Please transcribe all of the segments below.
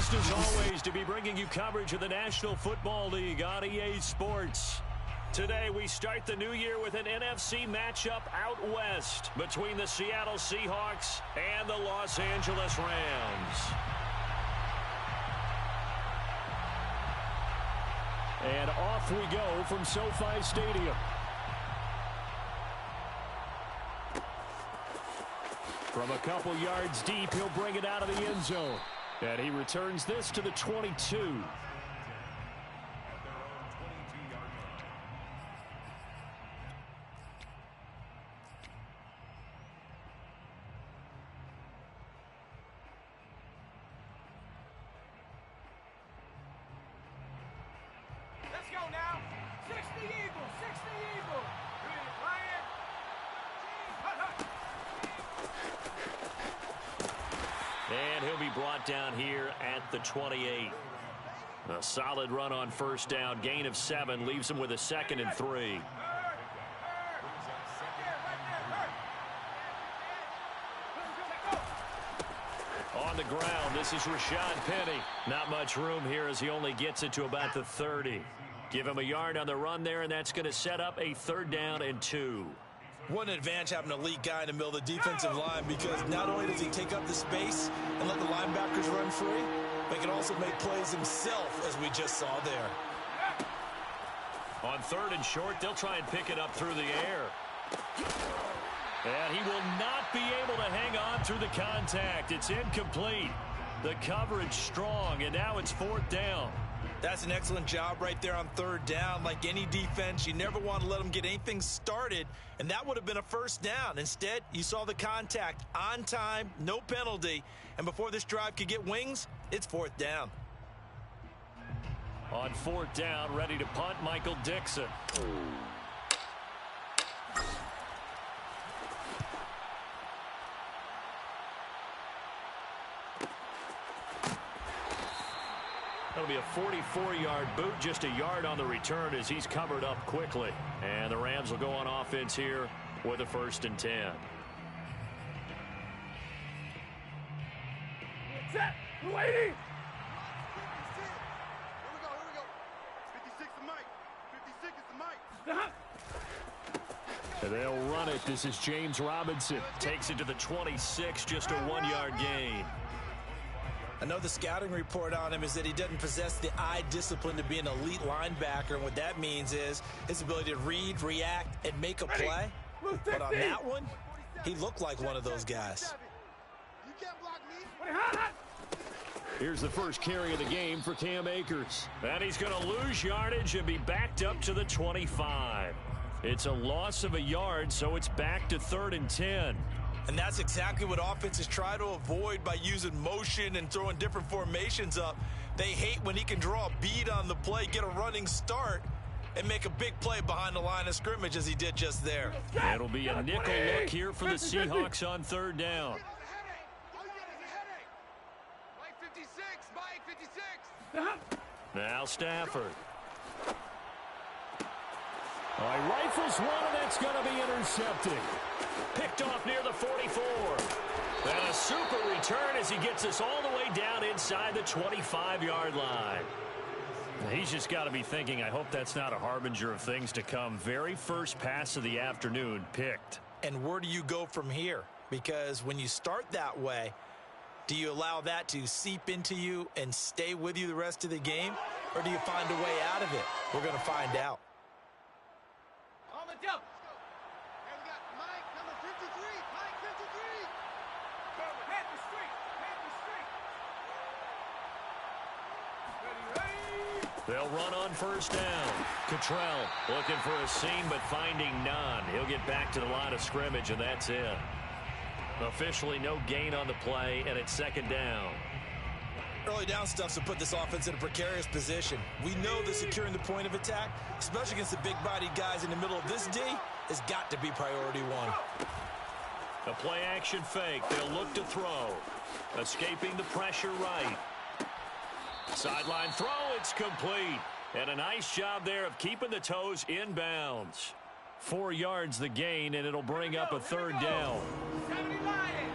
Pleased as always to be bringing you coverage of the National Football League on EA Sports. Today we start the new year with an NFC matchup out west between the Seattle Seahawks and the Los Angeles Rams. And off we go from SoFi Stadium. From a couple yards deep, he'll bring it out of the end zone. And he returns this to the 22. Let's go now. 60 Eagles, 60 Eagles. And he'll be brought down here at the 28. A solid run on first down. Gain of 7 leaves him with a 2nd and 3. On the ground, this is Rashad Penny. Not much room here as he only gets it to about the 30. Give him a yard on the run there, and that's going to set up a 3rd down and 2. What an advantage having an elite guy in the middle of the defensive line, because not only does he take up the space and let the linebackers run free, but he can also make plays himself, as we just saw there. On 3rd and short, they'll try and pick it up through the air. And he will not be able to hang on through the contact. It's incomplete. The coverage strong, and now it's 4th down. That's an excellent job right there on 3rd down. Like any defense, you never want to let them get anything started, and that would have been a 1st down. Instead, you saw the contact on time, no penalty, and before this drive could get wings, it's 4th down. On 4th down, ready to punt, Michael Dixon. That'll be a 44-yard boot, just a yard on the return as he's covered up quickly. And the Rams will go on offense here with a 1st and 10. Set, waiting. Here we go. 56 to Mike. 56 is to Mike. And they'll run it. This is James Robinson. Takes it to the 26, just a 1-yard gain. Another scouting report on him is that he doesn't possess the eye discipline to be an elite linebacker. And what that means is his ability to read, react, and make a play. But on that one, he looked like one of those guys. You can't block me. Here's the first carry of the game for Cam Akers. And he's going to lose yardage and be backed up to the 25. It's a loss of a yard, so it's back to 3rd and 10. And that's exactly what offenses try to avoid by using motion and throwing different formations up. They hate when he can draw a bead on the play, get a running start, and make a big play behind the line of scrimmage as he did just there. It'll be a nickel look here for the Seahawks on 3rd down. Mike 56, Mike 56. Now Stafford. He rifles one, and that's going to be intercepted. Picked off near the 44. And a super return as he gets us all the way down inside the 25-yard line. He's just got to be thinking, I hope that's not a harbinger of things to come. Very first pass of the afternoon picked. And where do you go from here? Because when you start that way, do you allow that to seep into you and stay with you the rest of the game? Or do you find a way out of it? We're going to find out. On the jump. And we got Mike number 53. Mike 53. Panther Street. Panther Street. Ready. They'll run on first down. Cottrell looking for a seam but finding none. He'll get back to the line of scrimmage, and that's it. Officially no gain on the play, and it's 2nd down. Early down stuff to put this offense in a precarious position. We know that securing the point of attack, especially against the big-bodied guys in the middle of this D, has got to be priority one. A play-action fake. They'll look to throw. Escaping the pressure right. Sideline throw. It's complete. And a nice job there of keeping the toes inbounds. 4 yards the gain, and it'll bring up a 3rd down. 70 Lions.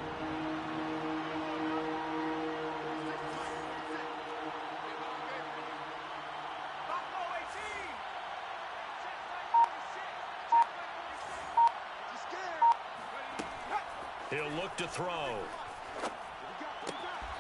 He'll look to throw.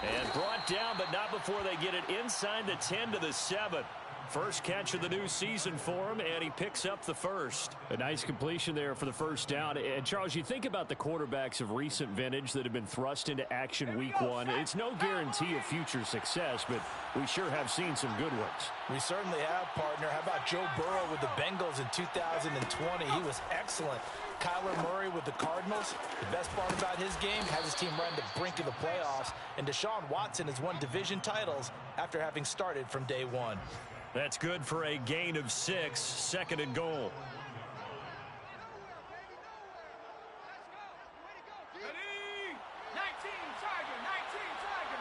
And brought down, but not before they get it inside the 10 to the 7. First catch of the new season for him, and he picks up the first. A nice completion there for the first down. And, Charles, you think about the quarterbacks of recent vintage that have been thrust into action week one. It's no guarantee of future success, but we sure have seen some good ones. We certainly have, partner. How about Joe Burrow with the Bengals in 2020? He was excellent. Kyler Murray with the Cardinals. The best part about his game, has his team right on the brink of the playoffs. And Deshaun Watson has won division titles after having started from day one. That's good for a gain of 6, second and goal. Ready? 19 Tiger, 19 Tiger.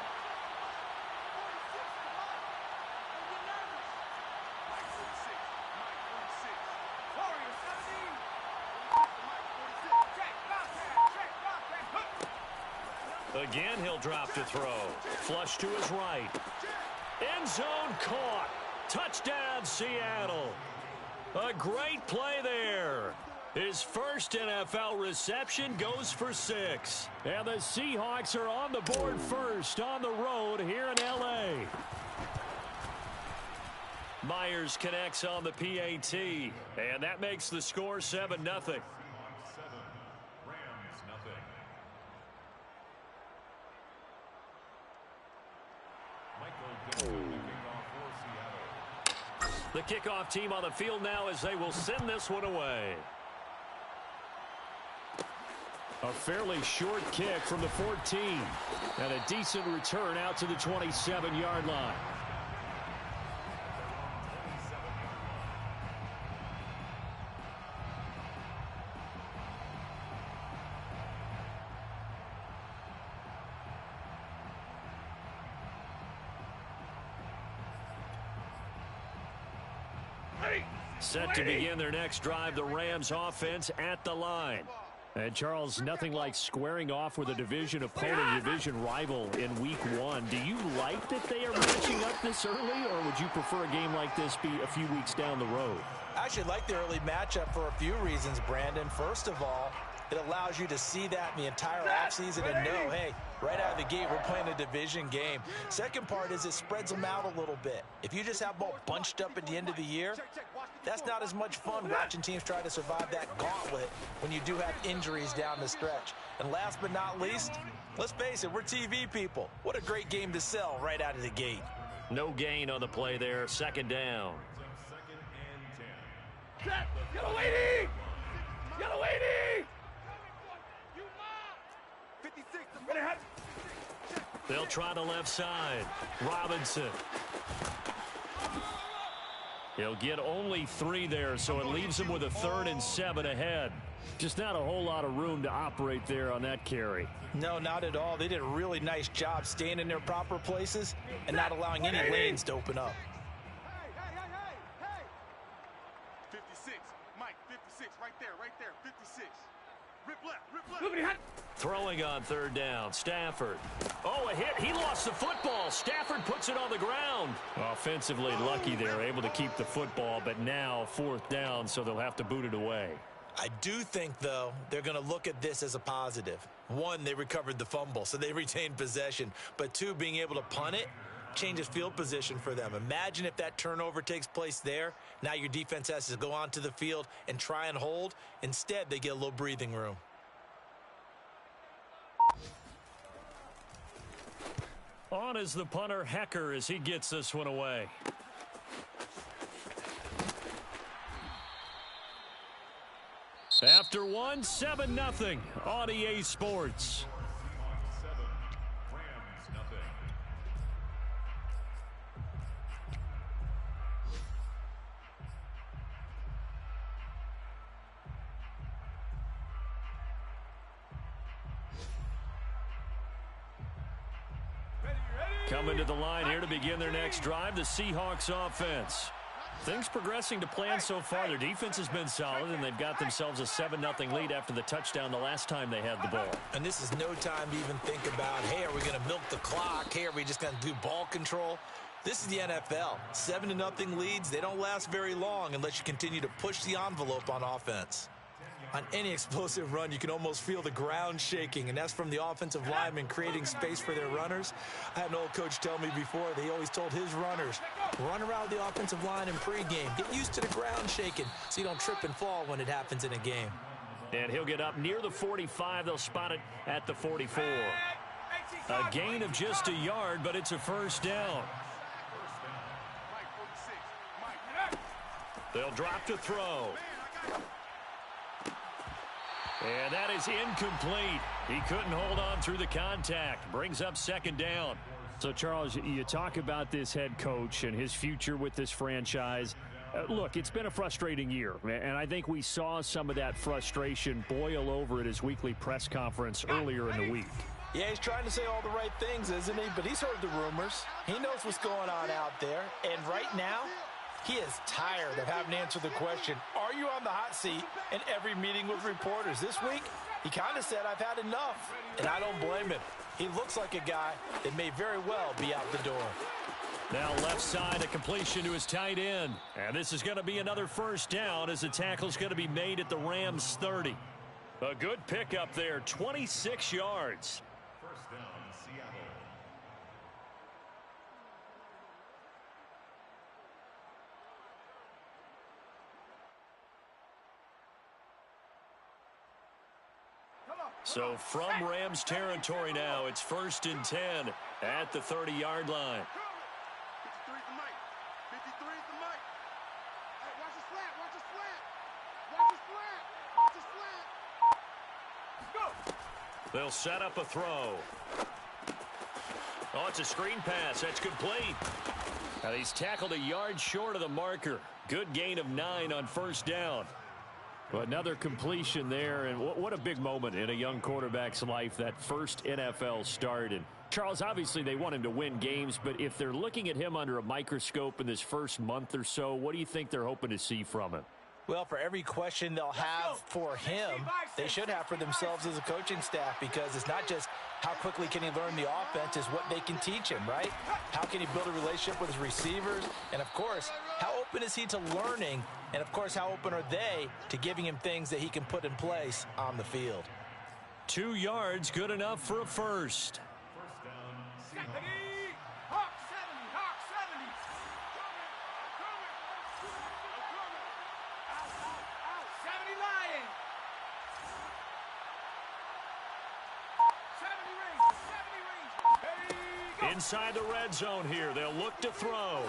Warrior 17. Again, he'll drop to throw. Flush to his right. End zone caught. Touchdown, Seattle. A great play there. His first NFL reception goes for 6. And the Seahawks are on the board first on the road here in L.A. Myers connects on the PAT, and that makes the score 7-0. The kickoff team on the field now as they will send this one away. A fairly short kick from the 14. And a decent return out to the 27-yard line. Set to begin their next drive, the Rams offense at the line. And, Charles, nothing like squaring off with a division opponent, division rival in week one. Do you like that they are matching up this early, or would you prefer a game like this be a few weeks down the road? I actually like the early matchup for a few reasons, Brandon. First of all, it allows you to see that in the entire offseason and know, hey, right out of the gate, we're playing a division game. Second part is it spreads them out a little bit. If you just have them all bunched up at the end of the year, that's not as much fun watching teams try to survive that gauntlet when you do have injuries down the stretch. And last but not least, let's face it, we're TV people. What a great game to sell right out of the gate. No gain on the play there, second down. Yellow 80! Yellow 80! 56. They'll try the left side. Robinson. He'll get only 3 there, so it leaves him with a 3rd and 7 ahead. Just not a whole lot of room to operate there on that carry. No, not at all. They did a really nice job staying in their proper places and not allowing any lanes to open up. Hey! 56. Mike, 56. Right there. 56. Rip left. Throwing on 3rd down, Stafford. Oh, a hit. He lost the football. Stafford puts it on the ground. Offensively lucky they're able to keep the football, but now 4th down, so they'll have to boot it away. I do think, though, they're going to look at this as a positive. 1, they recovered the fumble, so they retained possession. But 2, being able to punt it changes field position for them. Imagine if that turnover takes place there. Now your defense has to go onto the field and try and hold. Instead, they get a little breathing room. On is the punter, Hecker, as he gets this one away. After 1, 7-0 on EA Sports. Coming to the line here to begin their next drive, the Seahawks offense. Things progressing to plan so far. Their defense has been solid, and they've got themselves a 7-0 lead after the touchdown the last time they had the ball. And this is no time to even think about, hey, are we going to milk the clock? Hey, are we just going to do ball control? This is the NFL. 7-0 leads, they don't last very long unless you continue to push the envelope on offense. On any explosive run, you can almost feel the ground shaking, and that's from the offensive linemen creating space for their runners. I had an old coach tell me before that he always told his runners, run around the offensive line in pregame. Get used to the ground shaking so you don't trip and fall when it happens in a game. And he'll get up near the 45. They'll spot it at the 44. A gain of just a yard, but it's a first down. They'll drop to throw. And that is incomplete. He couldn't hold on through the contact. Brings up second down. So, Charles, you talk about this head coach and his future with this franchise. Look, it's been a frustrating year, and I think we saw some of that frustration boil over at his weekly press conference earlier in the week. Yeah, he's trying to say all the right things, isn't he? But he's heard the rumors. He knows what's going on out there. And right now, he is tired of having to answer the question, are you on the hot seat, in every meeting with reporters. This week, he kind of said, I've had enough. And I don't blame him. He looks like a guy that may very well be out the door. Now left side, a completion to his tight end. And this is going to be another first down as the tackle's going to be made at the Rams 30. A good pickup there, 26 yards. First down, Seattle. So from Rams territory now, it's 1st and 10 at the 30-yard line. 53 is the mic. 53 is the mic. Hey, watch the slant. Watch the slant. Watch the slant. Watch the slant. Let's go. They'll set up a throw. Oh, it's a screen pass. That's complete. Now he's tackled a yard short of the marker. Good gain of 9 on first down. Well, another completion there, and what a big moment in a young quarterback's life, that first NFL start. And Charles, obviously they want him to win games, but if they're looking at him under a microscope in this first month or so, what do you think they're hoping to see from him? Well, for every question they'll have for him, they should have for themselves as a coaching staff, because it's not just how quickly can he learn the offense, it's what they can teach him, right? How can he build a relationship with his receivers? And, of course, how open is he to learning? And, of course, how open are they to giving him things that he can put in place on the field? 2 yards, good enough for a first. First down, Seahawks. 70, Hawk 70, Hawk 70. Out, 70 Lions. 70 Rangers, 70 Rangers. Hey, go. Inside the red zone here, they'll look to throw.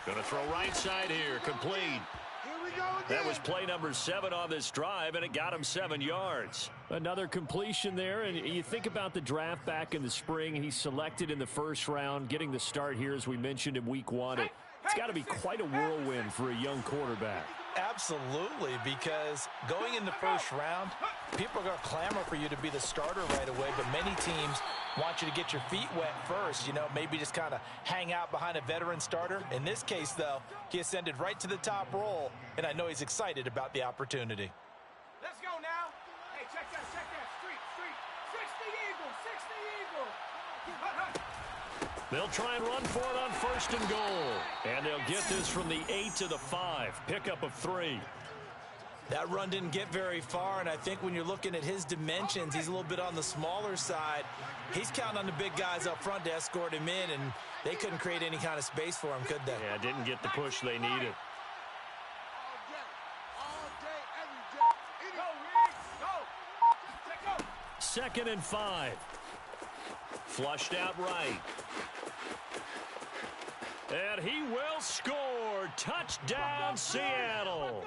Going to throw right side here, complete. Here we go again. That was play number 7 on this drive, and it got him 7 yards. Another completion there, and you think about the draft back in the spring. He's selected in the first round, getting the start here, as we mentioned in week 1. It's got to be quite a whirlwind for a young quarterback. Absolutely, because going in the first round, people are going to clamor for you to be the starter right away, but many teams want you to get your feet wet first, maybe just kind of hang out behind a veteran starter. In this case, though, he ascended right to the top role, and I know he's excited about the opportunity. Let's go now. Hey, check that. Street. 60 Eagles, 60 Eagles. Hut, hut. They'll try and run for it on 1st and goal. And they'll get this from the 8 to the 5. Pickup of 3. That run didn't get very far, and I think when you're looking at his dimensions, he's a little bit on the smaller side. He's counting on the big guys up front to escort him in, and they couldn't create any kind of space for him, could they? Yeah, didn't get the push they needed. All day, every day. Go, Riggs, go. Let's go. 2nd and 5. Flushed out right. And he will score. Touchdown, Seattle.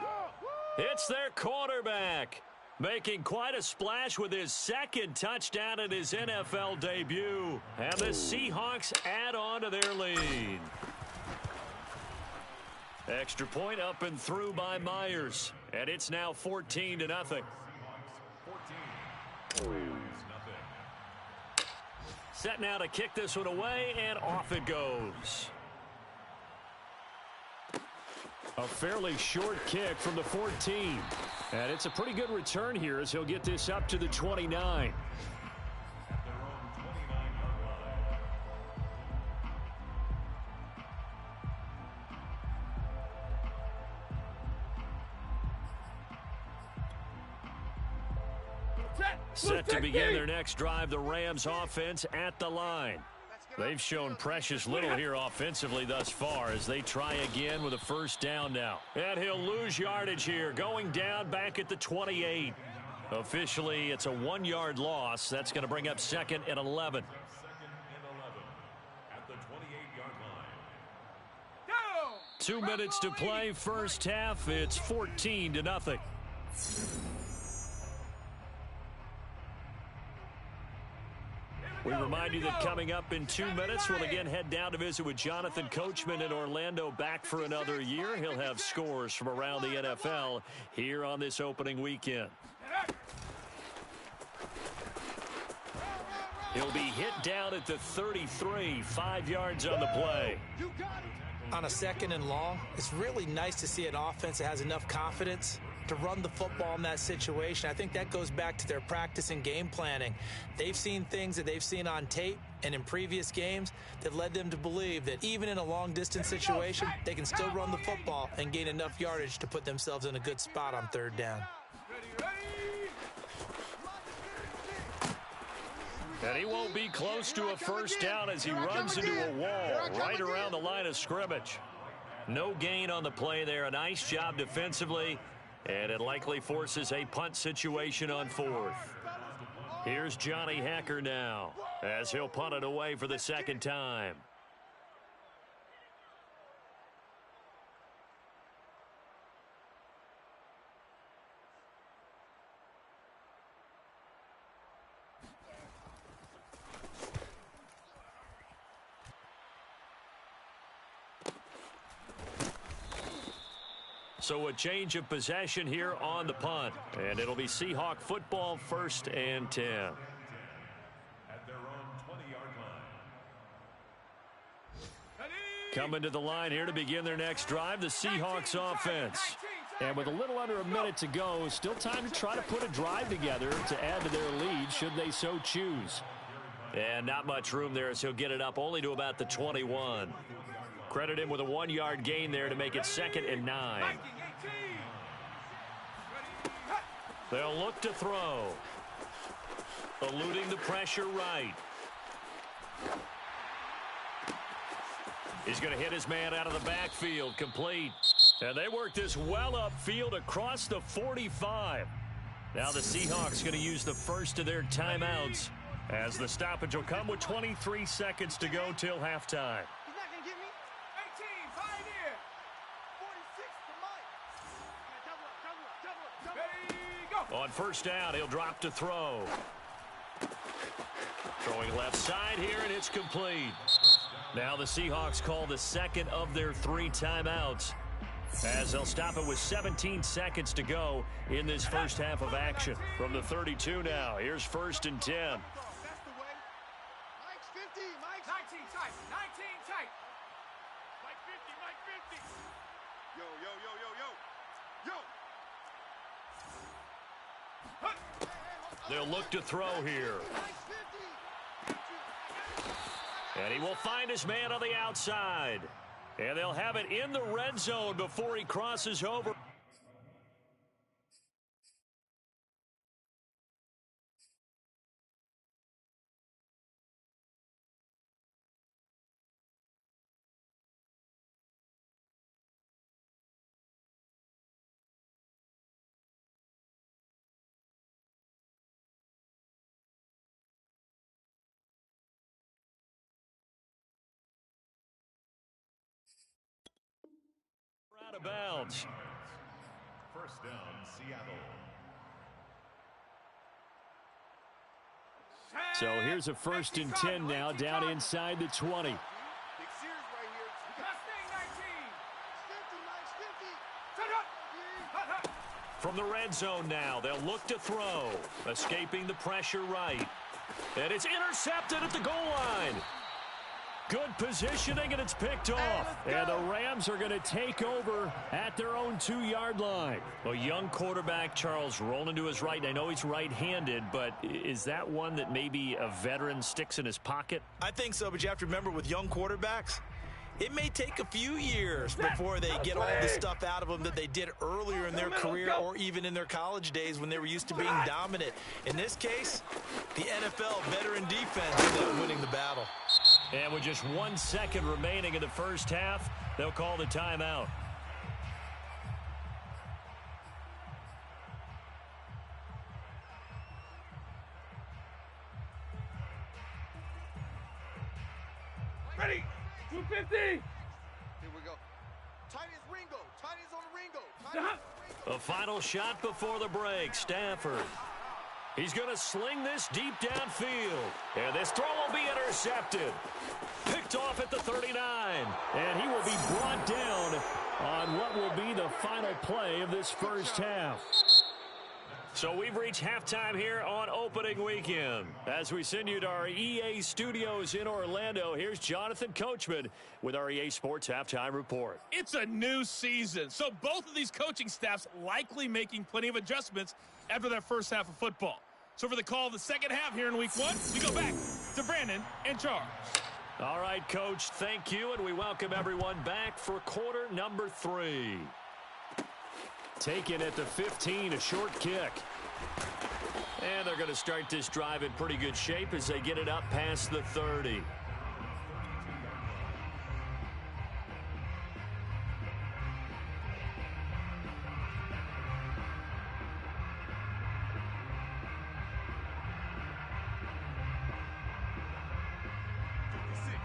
It's their quarterback, making quite a splash with his 2nd touchdown in his NFL debut. And the Seahawks add on to their lead. Extra point up and through by Myers. And it's now 14-0. 14. Set now to kick this one away, and off it goes. A fairly short kick from the 14. And it's a pretty good return here as he'll get this up to the 29. At their own 29-yard line. Set to begin their next drive, the Rams offense at the line. They've shown precious little here offensively thus far as they try again with a first down now. And he'll lose yardage here, going down back at the 28. Officially, it's a 1-yard loss. That's going to bring up 2nd and 11. At the 28-yard line. Down. 2 minutes to play, first half. It's 14-0. We remind you that coming up in 2 minutes, we'll again head down to visit with Jonathan Coachman in Orlando, back for another year. He'll have scores from around the NFL here on this opening weekend. He'll be hit down at the 33, 5 yards on the play. On a 2nd and long, it's really nice to see an offense that has enough confidence to run the football in that situation. I think that goes back to their practice and game planning. They've seen things that they've seen on tape and in previous games that led them to believe that even in a long-distance situation, they can still run the football and gain enough yardage to put themselves in a good spot on 3rd down. And he won't be close to a first down as he runs into a wall right around the line of scrimmage. No gain on the play there. A nice job defensively. And it likely forces a punt situation on 4th. Here's Johnny Hekker now as he'll punt it away for the 2nd time. So a change of possession here on the punt. And it'll be Seahawk football, 1st and 10. At their own 20-yard line. Coming to the line here to begin their next drive, the Seahawks offense. And with a little under a minute to go, still time to try to put a drive together to add to their lead should they so choose. And not much room there as he'll get it up only to about the 21. Credit him with a 1-yard gain there to make it 2nd and 9. They'll look to throw. Eluding the pressure right. He's going to hit his man out of the backfield, complete. And they work this well upfield across the 45. Now the Seahawks going to use the first of their timeouts as the stoppage will come with 23 seconds to go till halftime. He's not going to get me. 18, 5 here. 46 to Mike. Ready, go. On first down, he'll drop to throw. Throwing left side here, and it's complete. Now the Seahawks call the second of their 3 timeouts as they'll stop it with 17 seconds to go in this first half of action. From the 32 now, here's 1st and 10. That's the way. Mike's 50. Mike's 19 tight. 19 tight. Mike 50. Mike 50. Yo, yo, yo, yo, yo. They'll look to throw here. Mike's 50. And he will find his man on the outside. And they'll have it in the red zone before he crosses over. Out of bounds. First down, Seattle. So here's a 1st and 10 now down inside the 20. Big series right here. Mustang 19. 50. Mike's 50. Set up. From the red zone now, they'll look to throw. Escaping the pressure right. And it's intercepted at the goal line. Good positioning, and it's picked off. And the Rams are going to take over at their own 2-yard line. A young quarterback, Charles, rolling to his right. I know he's right-handed, but is that one that maybe a veteran sticks in his pocket? I think so, but you have to remember with young quarterbacks, It may take a few years before they get all the stuff out of them that they did earlier in their career or even in their college days when they were used to being dominant. In this case, the NFL better in defense than winning the battle. And with just 1 second remaining in the first half, they'll call the timeout. Ready? 250. Here we go. Tight as Ringo. Tight as on the Ringo. Tight as Ringo. A final shot before the break. Stafford. He's going to sling this deep downfield. And this throw will be intercepted. Picked off at the 39. And he will be brought down on what will be the final play of this first half. So we've reached halftime here on opening weekend. As we send you to our EA studios in Orlando, here's Jonathan Coachman with our EA Sports Halftime Report. It's a new season, so both of these coaching staffs likely making plenty of adjustments after their first half of football. So for the call of the second half here in week one, we go back to Brandon and Charles. All right, Coach, thank you, and we welcome everyone back for quarter number 3. Taken at the 15, a short kick. And they're going to start this drive in pretty good shape as they get it up past the 30.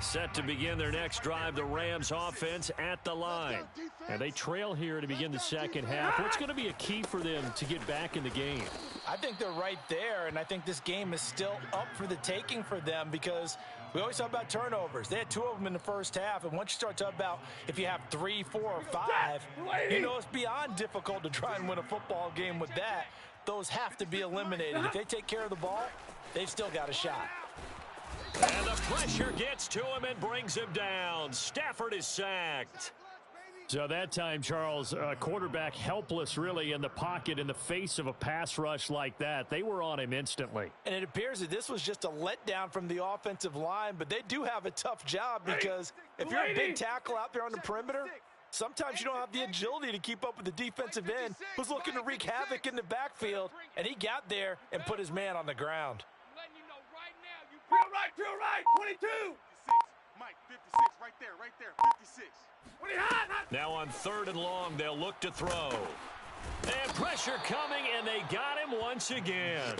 Set to begin their next drive, the Rams offense at the line. And they trail here to begin the second half. What's going to be a key for them to get back in the game? I think they're right there, and I think this game is still up for the taking for them because we always talk about turnovers. They had 2 of them in the first half, and once you start talking about if you have 3, 4, or 5, you know it's beyond difficult to try and win a football game with that. Those have to be eliminated. If they take care of the ball, they've still got a shot. And the pressure gets to him and brings him down. Stafford is sacked. So that time, Charles, quarterback helpless really in the pocket in the face of a pass rush like that. They were on him instantly. And it appears that this was just a letdown from the offensive line, but they do have a tough job because if you're a big tackle out there on the perimeter, sometimes you don't have the agility to keep up with the defensive end who's looking to wreak havoc in the backfield, and he got there and put his man on the ground. Drill right, 22. 56. Mike, 56, right there, 56. Now on 3rd and long, they'll look to throw. And pressure coming, and they got him once again.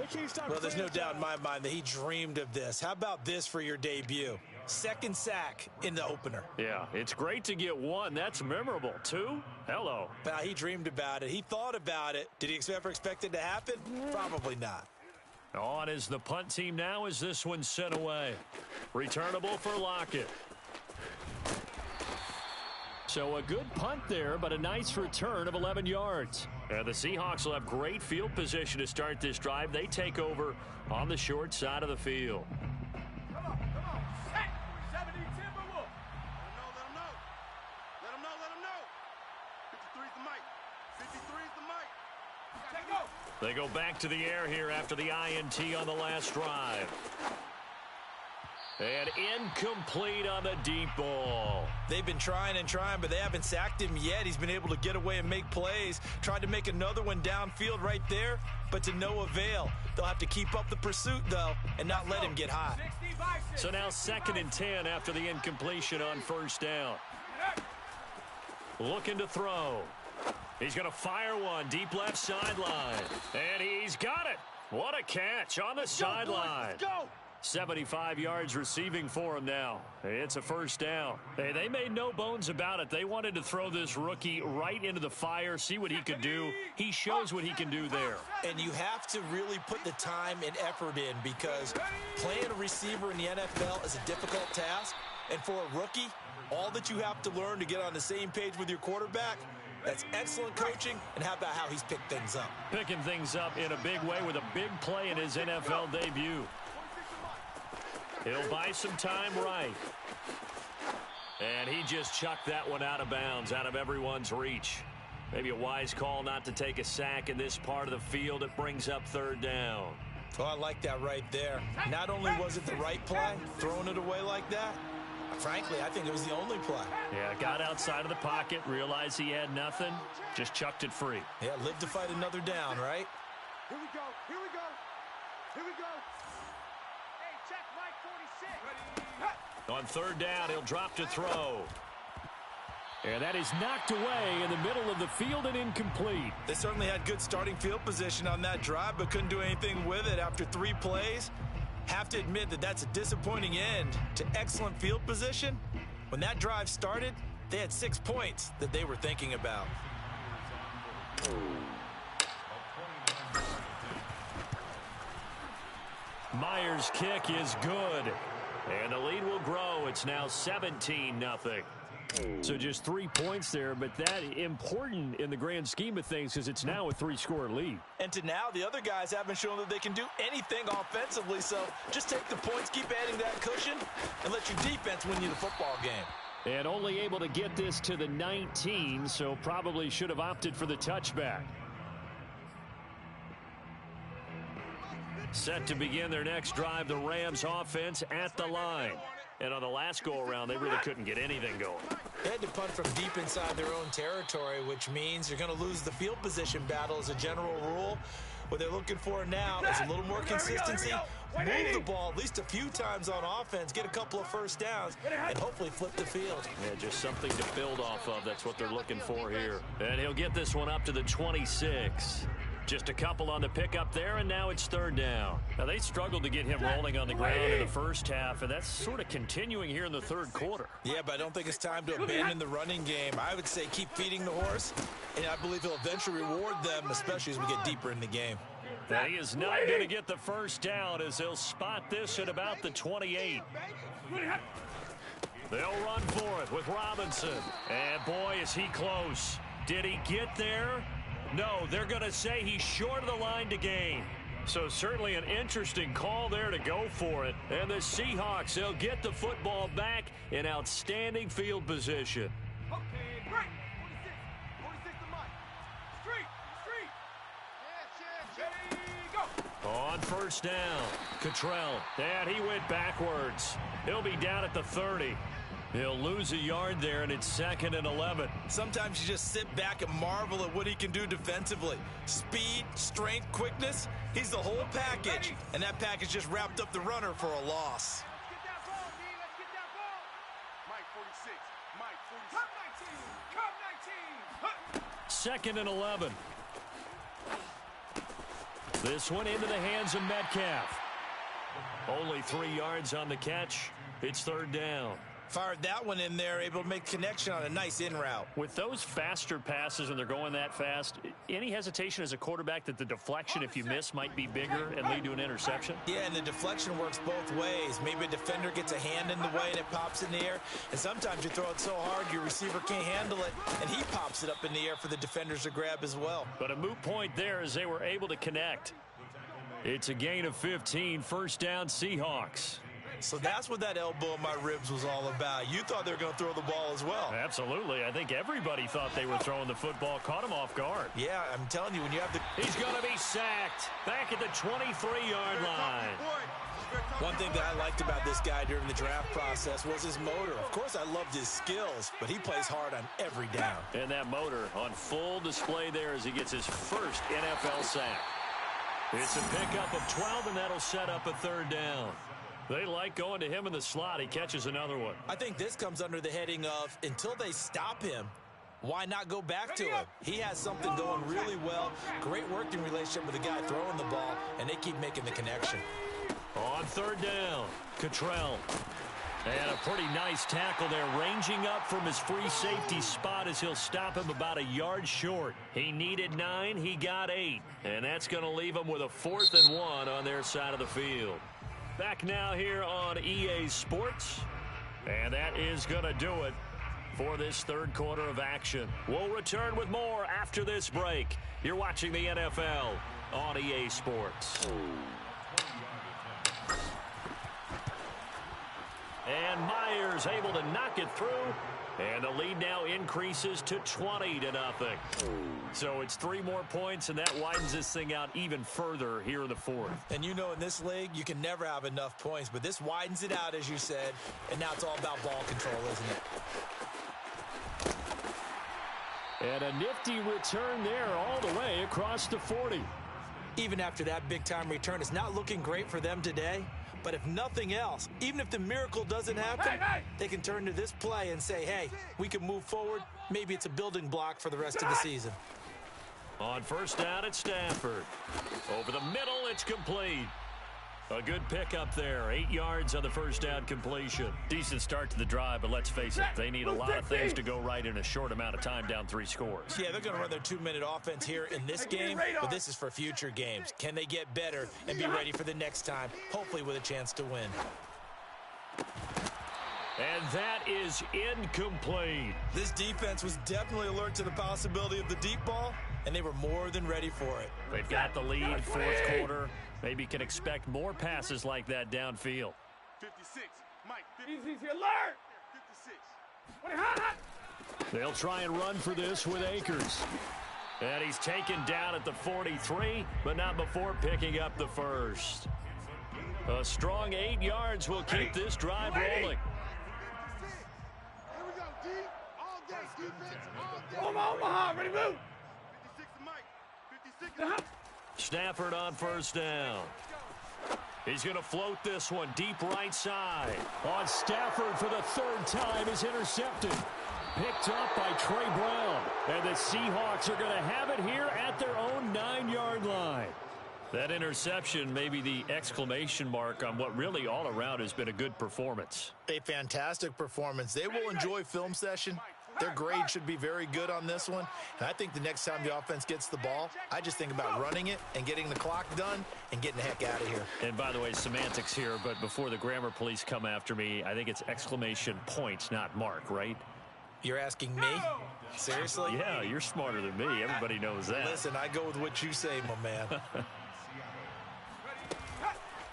Well, there's no doubt in my mind that he dreamed of this. How about this for your debut? 2nd sack in the opener. Yeah, it's great to get 1. That's memorable. 2? Hello. Now, he dreamed about it. He thought about it. Did he ever expect it to happen? Probably not. On is the punt team now as this one's sent away. Returnable for Lockett. So a good punt there, but a nice return of 11 yards. And the Seahawks will have great field position to start this drive. They take over on the short side of the field. Come on. 70 Timberwolves. Let them know. 53's the Mike. 53's the Mike. Take go. They go back to the air here after the INT on the last drive. And incomplete on the deep ball. They've been trying, but they haven't sacked him yet. He's been able to get away and make plays. Tried to make another one downfield right there, but to no avail. They'll have to keep up the pursuit, though, and not let him get hot. So now 2nd and 10 after the incompletion on 1st down. Looking to throw. He's going to fire one deep left sideline. And he's got it. What a catch on the sideline. Let's go. 75 yards receiving for him now. It's a 1st down. Hey, they made no bones about it. They wanted to throw this rookie right into the fire, see what he could do. He shows what he can do there. And you have to really put the time and effort in because playing a receiver in the NFL is a difficult task. And for a rookie, all that you have to learn to get on the same page with your quarterback, that's excellent coaching. And how about how he's picked things up? Picking things up in a big way with a big play in his NFL debut. He'll buy some time right. And he just chucked that one out of bounds, out of everyone's reach. Maybe a wise call not to take a sack in this part of the field. It brings up 3rd down. Oh, I like that right there. Not only was it the right play, throwing it away like that, Frankly, I think it was the only play. Yeah, got outside of the pocket, realized he had nothing, just chucked it free. Yeah, live to fight another down, right? Here we go. Here we go. Here we go. Hey, check Mike 46. On third down, he'll drop to throw. And that is knocked away in the middle of the field and incomplete. They certainly had good starting field position on that drive, but couldn't do anything with it after 3 plays. Have to admit that that's a disappointing end to excellent field position. When that drive started, they had 6 points that they were thinking about. Myers' kick is good. And the lead will grow. It's now 17-0. So just 3 points there, but that important in the grand scheme of things because it's now a 3-score lead. And to now, the other guys haven't shown that they can do anything offensively, so just take the points, keep adding that cushion, and let your defense win you the football game. And only able to get this to the 19, so probably should have opted for the touchback. Set to begin their next drive, the Rams offense at the line. And on the last go-around, they really couldn't get anything going. They had to punt from deep inside their own territory, which means you're going to lose the field position battle as a general rule. What they're looking for now is a little more consistency, move the ball at least a few times on offense, get a couple of first downs, and hopefully flip the field. Yeah, just something to build off of. That's what they're looking for here. And he'll get this one up to the 26. Just a couple on the pickup there, and now it's third down. Now, they struggled to get him rolling on the ground in the first half, and that's sort of continuing here in the third quarter. Yeah, but I don't think it's time to abandon the running game. I would say keep feeding the horse, and I believe he'll eventually reward them, especially as we get deeper in the game. That he is not going to get the first down as they'll spot this at about the 28. They'll run for it with Robinson. And, boy, is he close. Did he get there? No, they're going to say he's short of the line to gain. So certainly an interesting call there to go for it. And the Seahawks, they'll get the football back in outstanding field position. Okay, great. 46 to Mike. Street. Go. On first down, Cottrell. And he went backwards. He'll be down at the 30. He'll lose a yard there, and it's 2nd and 11. Sometimes you just sit back and marvel at what he can do defensively. Speed, strength, quickness, he's the whole package. And that package just wrapped up the runner for a loss. Let's get that ball, D. Let's get that ball. Mike 46. Mike 46. Come 19. Come 19. 2nd and 11. This one into the hands of Metcalf. Only 3 yards on the catch. It's third down. Fired that one in there, able to make connection on a nice in route. With those faster passes and they're going that fast, any hesitation as a quarterback that the deflection, if you miss, might be bigger and lead to an interception? Yeah, and the deflection works both ways. Maybe a defender gets a hand in the way and it pops in the air. And sometimes you throw it so hard your receiver can't handle it, and he pops it up in the air for the defenders to grab as well. But a moot point there as they were able to connect. It's a gain of 15, first down Seahawks. So that's what that elbow in my ribs was all about. You thought they were going to throw the ball as well. Absolutely. I think everybody thought they were throwing the football. Caught him off guard. Yeah, I'm telling you, when you have the... He's going to be sacked back at the 23-yard line. One thing that I liked about this guy during the draft process was his motor. Of course, I loved his skills, but he plays hard on every down. And that motor on full display there as he gets his first NFL sack. It's a pickup of 12, and that'll set up a third down. They like going to him in the slot. He catches another one. I think this comes under the heading of, until they stop him, why not go back to him? He has something going really well. Great working relationship with the guy throwing the ball, and they keep making the connection. On third down, Cottrell. And a pretty nice tackle there, ranging up from his free safety spot as he'll stop him about a yard short. He needed 9, he got 8. And that's going to leave him with a 4th and 1 on their side of the field. Back now here on EA Sports. And that is going to do it for this third quarter of action. We'll return with more after this break. You're watching the NFL on EA Sports. And Myers Steelers able to knock it through. And the lead now increases to 20-0. So it's 3 more points, and that widens this thing out even further here in the fourth. And you know, in this league, you can never have enough points, but this widens it out, as you said, and now it's all about ball control, isn't it? And a nifty return there all the way across the 40. Even after that big-time return, it's not looking great for them today. But if nothing else, even if the miracle doesn't happen, they can turn to this play and say, hey, we can move forward. Maybe it's a building block for the rest of the season. On first down, it's Stafford. Over the middle, it's complete. A good pickup there. 8 yards on the first down completion. Decent start to the drive, but let's face it, they need a lot of things to go right in a short amount of time, down 3 scores. Yeah, they're going to run their 2-minute offense here in this game, but this is for future games. Can they get better and be ready for the next time, hopefully with a chance to win? And that is incomplete. This defense was definitely alert to the possibility of the deep ball, and they were more than ready for it. They've got the lead, fourth quarter. Maybe can expect more passes like that downfield. 56. Mike, 50. Easy, alert! 56. They'll try and run for this with Akers. And he's taken down at the 43, but not before picking up the first. A strong 8 yards will keep this drive rolling. 56. Here we go, D. All day, defense, all day. Omaha, ready to move! 56 to Mike. 56 to Mike. Stafford on first down. He's going to float this one deep right side. On Stafford for the 3rd time is intercepted. Picked up by Trey Brown. And the Seahawks are going to have it here at their own 9-yard line. That interception may be the exclamation mark on what really all around has been a good performance. A fantastic performance. They will enjoy film session. Their grade should be very good on this one. And I think the next time the offense gets the ball, I just think about running it and getting the clock done and getting the heck out of here. And by the way, semantics here, but before the grammar police come after me, I think it's exclamation point, not mark, right? You're asking me? Seriously? Yeah, you're smarter than me. Everybody knows that. Listen, I go with what you say, my man.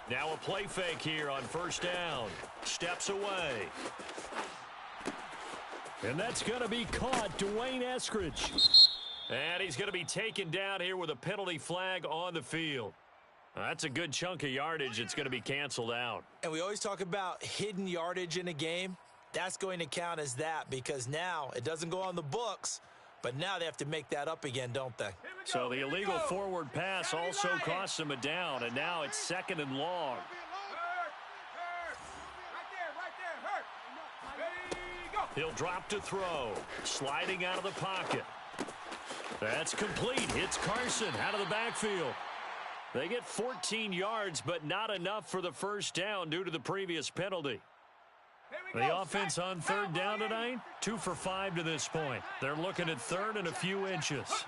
Now a play fake here on first down. Steps away. And that's going to be caught, Dwayne Eskridge. And he's going to be taken down here with a penalty flag on the field. That's a good chunk of yardage. It's going to be canceled out. And we always talk about hidden yardage in a game. That's going to count as that because now it doesn't go on the books, but now they have to make that up again, don't they? So the illegal forward pass also costs him a down, and now it's 2nd and long. He'll drop to throw. Sliding out of the pocket. That's complete. Hits Carson out of the backfield. They get 14 yards, but not enough for the first down due to the previous penalty. The offense on 3rd down tonight, 2 for 5 to this point. They're looking at 3rd and a few inches.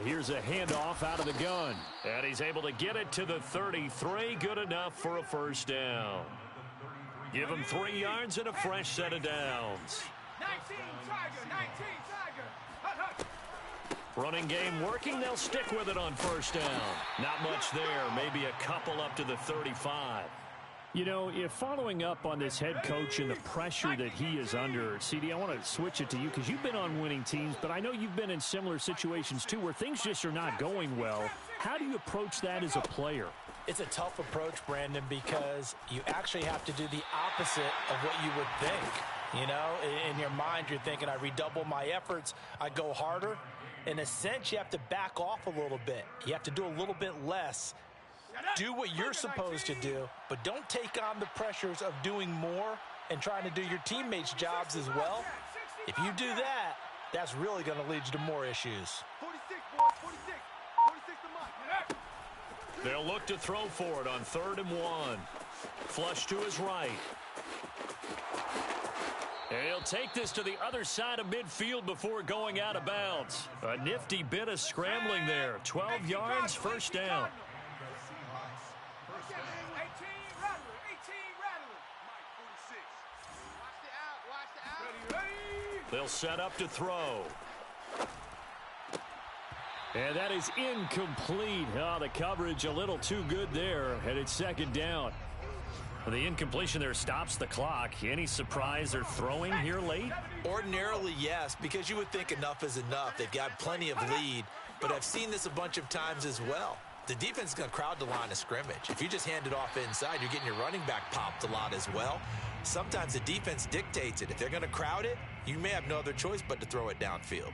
Here's a handoff out of the gun. And he's able to get it to the 33. Good enough for a first down. Give him 3 yards and a fresh set of downs. 19 Tiger, 19 Tiger. Hut, hut. Running game working. They'll stick with it on first down. Not much there. Maybe a couple up to the 35. You know, if following up on this head coach and the pressure that he is under, CD, I want to switch it to you because you've been on winning teams, but I know you've been in similar situations too where things just are not going well. How do you approach that as a player? It's a tough approach, Brandon, because you actually have to do the opposite of what you would think. You know, in your mind, you're thinking, I redouble my efforts, I go harder. In a sense, you have to back off a little bit. You have to do a little bit less. Do what you're supposed to do, but don't take on the pressures of doing more and trying to do your teammates' jobs as well. If you do that, that's really going to lead you to more issues. 46, boys, 46. 46 to Mike. They'll look to throw for it on 3rd and 1. Flush to his right. And he'll take this to the other side of midfield before going out of bounds. A nifty bit of scrambling there. 12 yards, first down. 18 Rattler, 18 Rattler. Mike, 46. Watch the out, watch the out. Ready. They'll set up to throw. And that is incomplete. Oh, the coverage a little too good there, and it's 2nd down. The incompletion there stops the clock. Any surprise they're throwing here late? Ordinarily, yes, because you would think enough is enough. They've got plenty of lead, but I've seen this a bunch of times as well. The defense is going to crowd the line of scrimmage. If you just hand it off inside, you're getting your running back popped a lot as well. Sometimes the defense dictates it. If they're going to crowd it, you may have no other choice but to throw it downfield.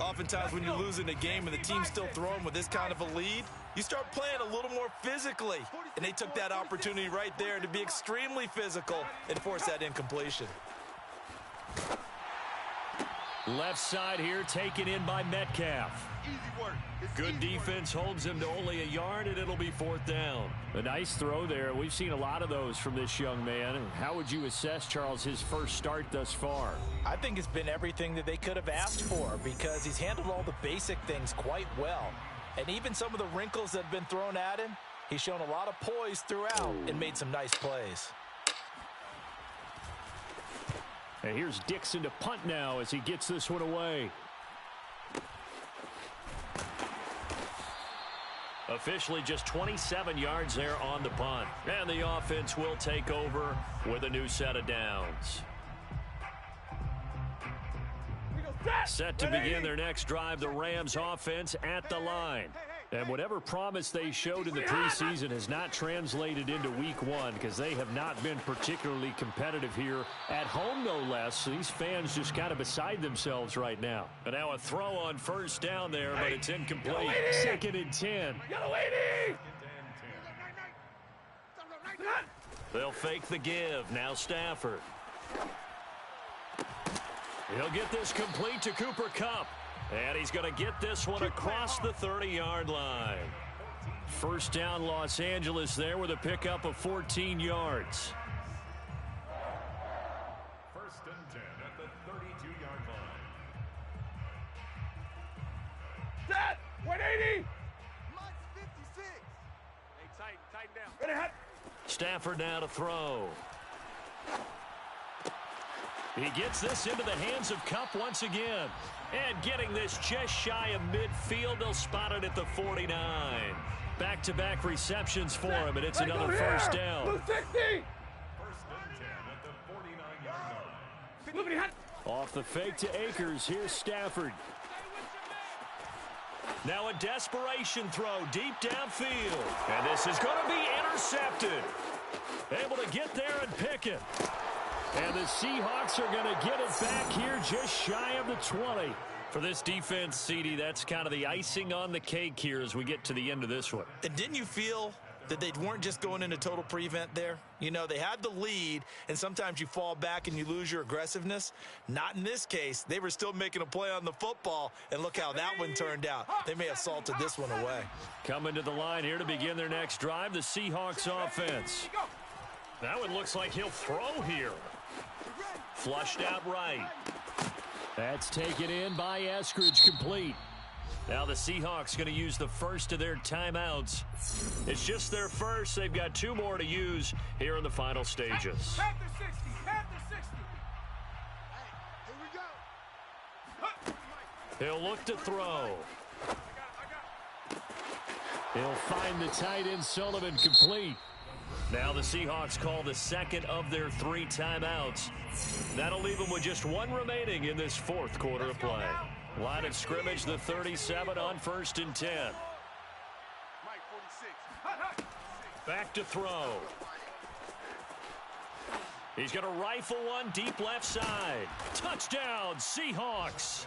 Oftentimes when you're losing a game and the team's still throwing with this kind of a lead, you start playing a little more physically. And they took that opportunity right there to be extremely physical and force that incompletion. Left side here taken in by Metcalf. Easy work. It's Good easy work. defense holds him to only a yard, and it'll be 4th down. A nice throw there. We've seen a lot of those from this young man. How would you assess, Charles, his first start thus far? I think it's been everything that they could have asked for because he's handled all the basic things quite well. And even some of the wrinkles that have been thrown at him, he's shown a lot of poise throughout and made some nice plays. And here's Dixon to punt now as he gets this one away. Officially just 27 yards there on the punt. And the offense will take over with a new set of downs. Set to begin their next drive, the Rams offense at the line. And whatever promise they showed in the preseason has not translated into week 1 because they have not been particularly competitive here at home, no less. These fans just kind of beside themselves right now. And now a throw on 1st down there, but it's incomplete. 2nd and 10. They'll fake the give. Now Stafford. He'll get this complete to Cooper Kupp. And he's going to get this one across the 30-yard line. 1st down, Los Angeles there with a pickup of 14 yards. 1st and 10 at the 32-yard line. Set! 180! Mike's 56. Hey, tighten down. Ready, hot. Stafford now to throw. He gets this into the hands of Kupp once again. And getting this just shy of midfield, they'll spot it at the 49. Back-to-back receptions for him, and it's another 1st down. 60! 1st and 10 at the 49-yard line. Off the fake to Akers, here's Stafford. Now a desperation throw deep downfield. And this is going to be intercepted. Able to get there and pick it. And the Seahawks are going to get it back here just shy of the 20. For this defense, CD, that's kind of the icing on the cake here as we get to the end of this one. And didn't you feel that they weren't just going into total prevent there? You know, they had the lead, and sometimes you fall back and you lose your aggressiveness. Not in this case. They were still making a play on the football, and look how that one turned out. They may have salted this one away. Coming to the line here to begin their next drive, the Seahawks offense. That one looks like he'll throw here. Flushed out right. That's taken in by Eskridge, complete. Now the Seahawks going to use the first of their timeouts. It's just their first. They've got 2 more to use here in the final stages. Panther 60! Panther 60! Hey, here we go! He'll look to throw. He'll find the tight end Sullivan, complete. Now the Seahawks call the second of their 3 timeouts. That'll leave them with just 1 remaining in this 4th quarter of play. Line of scrimmage, the 37 on 1st and 10. Mike, 46. Back to throw. He's going to rifle one deep left side. Touchdown, Seahawks.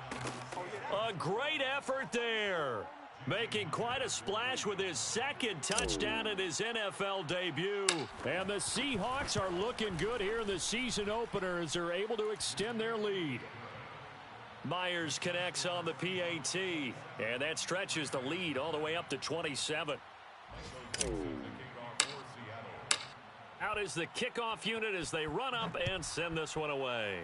A great effort there. Making quite a splash with his 2nd touchdown in his NFL debut. And the Seahawks are looking good here in the season opener as they're able to extend their lead. Myers connects on the PAT, and that stretches the lead all the way up to 27. Out is the kickoff unit as they run up and send this one away.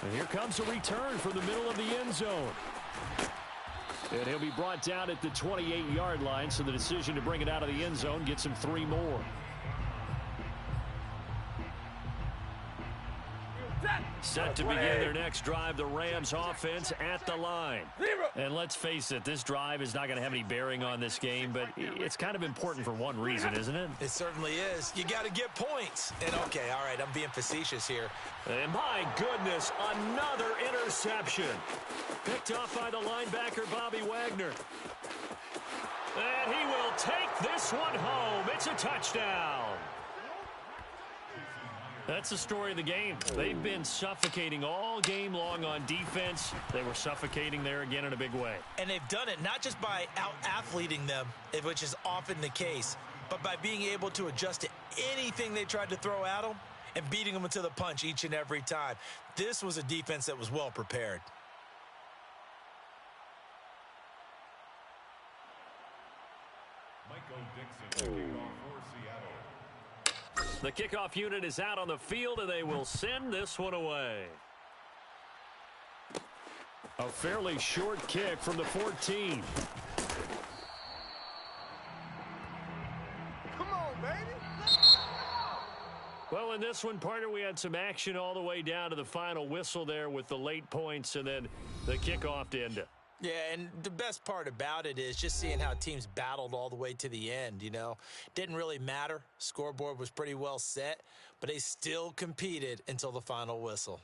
And here comes a return from the middle of the end zone. And he'll be brought down at the 28-yard line, so the decision to bring it out of the end zone gets him 3 more. Set to begin their next drive, the Rams offense at the line. And let's face it, this drive is not going to have any bearing on this game, but it's kind of important for one reason, isn't it? It certainly is. You got to get points. And okay, all right, I'm being facetious here. And my goodness, another interception. Picked off by the linebacker, Bobby Wagner. And he will take this one home. It's a touchdown. That's the story of the game. They've been suffocating all game long on defense. They were suffocating there again in a big way. And they've done it not just by out-athleting them, which is often the case, but by being able to adjust to anything they tried to throw at them and beating them into the punch each and every time. This was a defense that was well prepared. Michael Dixon kicking off for Seattle. The kickoff unit is out on the field, and they will send this one away. A fairly short kick from the 14. Come on, baby. Well, in this one, partner, we had some action all the way down to the final whistle there with the late points and then the kickoff to end it. Yeah, and the best part about it is just seeing how teams battled all the way to the end, you know. Didn't really matter. Scoreboard was pretty well set, but they still competed until the final whistle.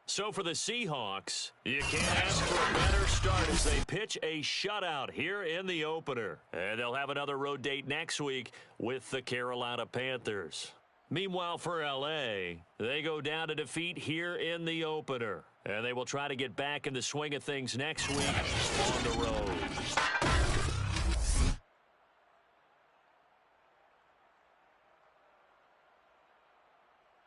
So for the Seahawks, you can't ask for a better start as they pitch a shutout here in the opener. And they'll have another road date next week with the Carolina Panthers. Meanwhile, for L.A., they go down to defeat here in the opener. And they will try to get back in the swing of things next week on the road.